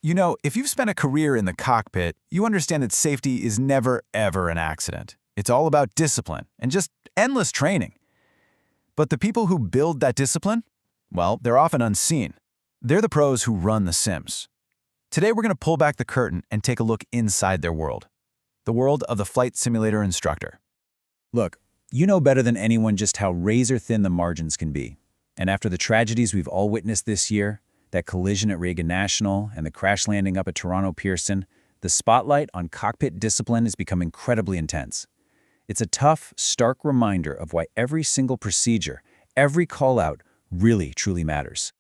You know, if you've spent a career in the cockpit, you understand that safety is never, ever an accident. It's all about discipline and just endless training. But the people who build that discipline, well, they're often unseen. They're the pros who run the sims. Today, we're going to pull back the curtain and take a look inside their world. The world of the flight simulator instructor. Look, you know better than anyone just how razor-thin the margins can be. And after the tragedies we've all witnessed this year, that collision at Reagan National and the crash landing up at Toronto Pearson, the spotlight on cockpit discipline has become incredibly intense. It's a tough, stark reminder of why every single procedure, every call-out, really, truly matters.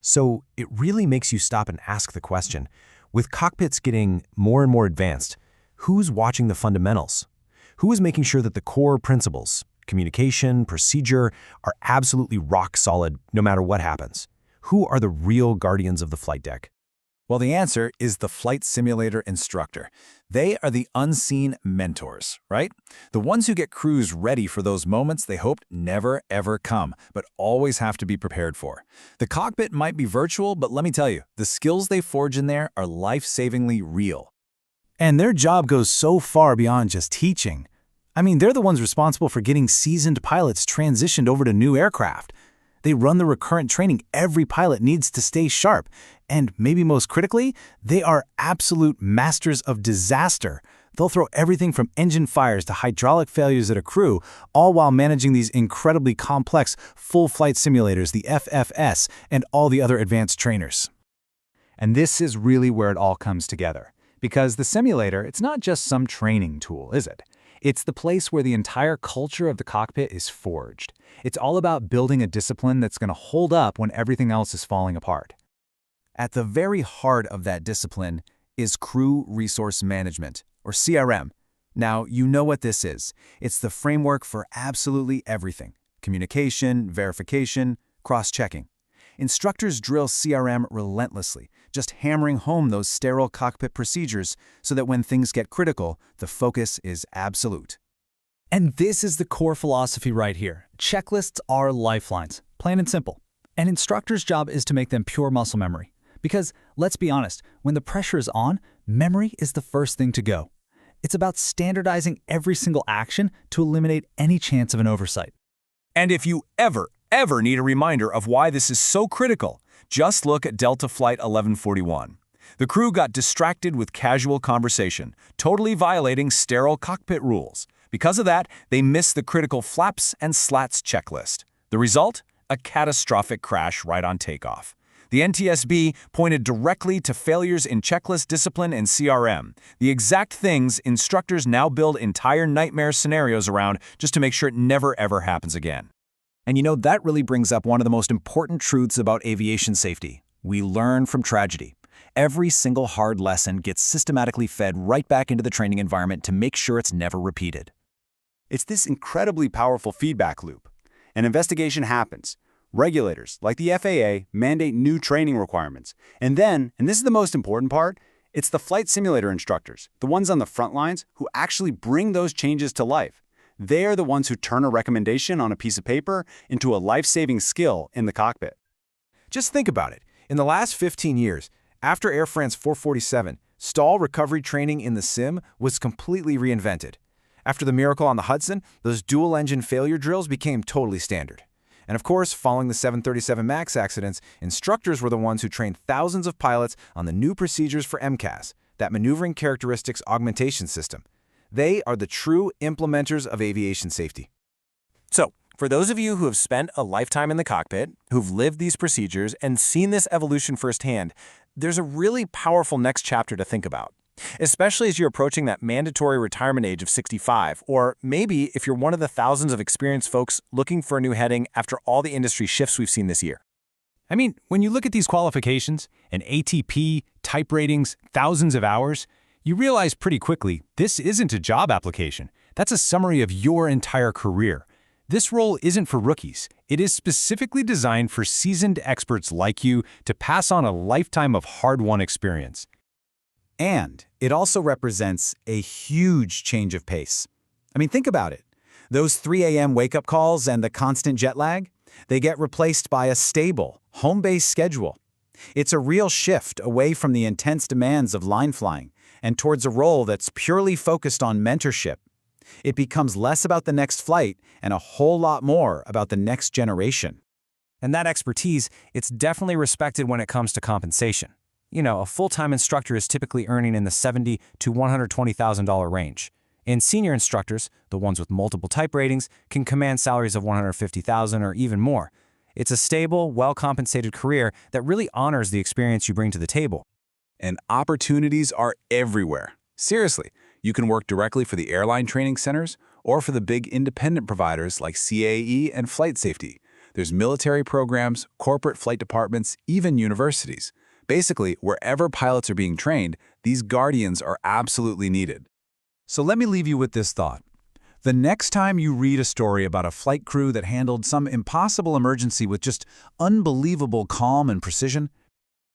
So it really makes you stop and ask the question, with cockpits getting more and more advanced, who's watching the fundamentals? Who is making sure that the core principles, communication, procedure, are absolutely rock solid no matter what happens? Who are the real guardians of the flight deck? Well, the answer is the flight simulator instructor. They are the unseen mentors, right? The ones who get crews ready for those moments they hoped never, ever come, but always have to be prepared for. The cockpit might be virtual, but let me tell you, the skills they forge in there are life-savingly real. And their job goes so far beyond just teaching. I mean, they're the ones responsible for getting seasoned pilots transitioned over to new aircraft. They run the recurrent training every pilot needs to stay sharp. And maybe most critically, they are absolute masters of disaster. They'll throw everything from engine fires to hydraulic failures at a crew, all while managing these incredibly complex full-flight simulators, the FFS, and all the other advanced trainers. And this is really where it all comes together. Because the simulator, it's not just some training tool, is it? It's the place where the entire culture of the cockpit is forged. It's all about building a discipline that's going to hold up when everything else is falling apart. At the very heart of that discipline is Crew Resource Management, or CRM. Now, you know what this is. It's the framework for absolutely everything: communication, verification, cross-checking. Instructors drill CRM relentlessly, just hammering home those sterile cockpit procedures so that when things get critical, the focus is absolute. And this is the core philosophy right here. Checklists are lifelines, plain and simple. An instructor's job is to make them pure muscle memory. Because, let's be honest, when the pressure is on, memory is the first thing to go. It's about standardizing every single action to eliminate any chance of an oversight. And if you ever need a reminder of why this is so critical, just look at Delta Flight 1141. The crew got distracted with casual conversation, totally violating sterile cockpit rules. Because of that, they missed the critical flaps and slats checklist. The result? A catastrophic crash right on takeoff. The NTSB pointed directly to failures in checklist discipline and CRM, the exact things instructors now build entire nightmare scenarios around just to make sure it never ever happens again. And you know, that really brings up one of the most important truths about aviation safety. We learn from tragedy. Every single hard lesson gets systematically fed right back into the training environment to make sure it's never repeated. It's this incredibly powerful feedback loop. An investigation happens. Regulators, like the FAA, mandate new training requirements. And then, and this is the most important part, it's the flight simulator instructors, the ones on the front lines, who actually bring those changes to life. They are the ones who turn a recommendation on a piece of paper into a life-saving skill in the cockpit. Just think about it. In the last 15 years, after Air France 447, stall recovery training in the sim was completely reinvented. After the miracle on the Hudson, those dual-engine failure drills became totally standard. And of course, following the 737 MAX accidents, instructors were the ones who trained thousands of pilots on the new procedures for MCAS, that Maneuvering Characteristics Augmentation System. They are the true implementers of aviation safety. So, for those of you who have spent a lifetime in the cockpit, who've lived these procedures and seen this evolution firsthand, there's a really powerful next chapter to think about. Especially as you're approaching that mandatory retirement age of 65, or maybe if you're one of the thousands of experienced folks looking for a new heading after all the industry shifts we've seen this year. I mean, when you look at these qualifications, an ATP, type ratings, thousands of hours, you realize pretty quickly this isn't a job application. That's a summary of your entire career. This role isn't for rookies. It is specifically designed for seasoned experts like you to pass on a lifetime of hard-won experience. And it also represents a huge change of pace. I mean, think about it. Those 3 a.m. wake-up calls and the constant jet lag, they get replaced by a stable, home-based schedule. It's a real shift away from the intense demands of line flying and towards a role that's purely focused on mentorship. It becomes less about the next flight and a whole lot more about the next generation. And that expertise, it's definitely respected when it comes to compensation. You know, a full-time instructor is typically earning in the $70,000 to $120,000 range. And senior instructors, the ones with multiple type ratings, can command salaries of $150,000 or even more. It's a stable, well-compensated career that really honors the experience you bring to the table. And opportunities are everywhere. Seriously, you can work directly for the airline training centers or for the big independent providers like CAE and Flight Safety. There's military programs, corporate flight departments, even universities. Basically, wherever pilots are being trained, these guardians are absolutely needed. So let me leave you with this thought. The next time you read a story about a flight crew that handled some impossible emergency with just unbelievable calm and precision,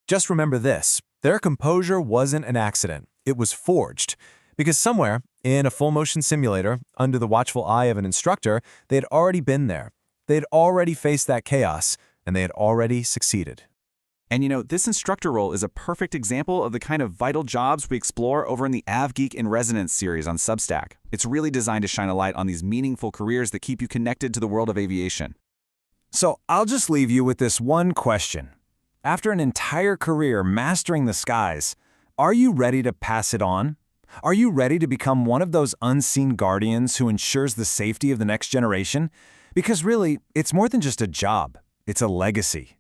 just remember this: their composure wasn't an accident. It was forged. Because somewhere, in a full-motion simulator, under the watchful eye of an instructor, they had already been there. They had already faced that chaos, and they had already succeeded. And you know, this instructor role is a perfect example of the kind of vital jobs we explore over in the AvGeek in Resonance series on Substack. It's really designed to shine a light on these meaningful careers that keep you connected to the world of aviation. So I'll just leave you with this one question. After an entire career mastering the skies, are you ready to pass it on? Are you ready to become one of those unseen guardians who ensures the safety of the next generation? Because really, it's more than just a job. It's a legacy.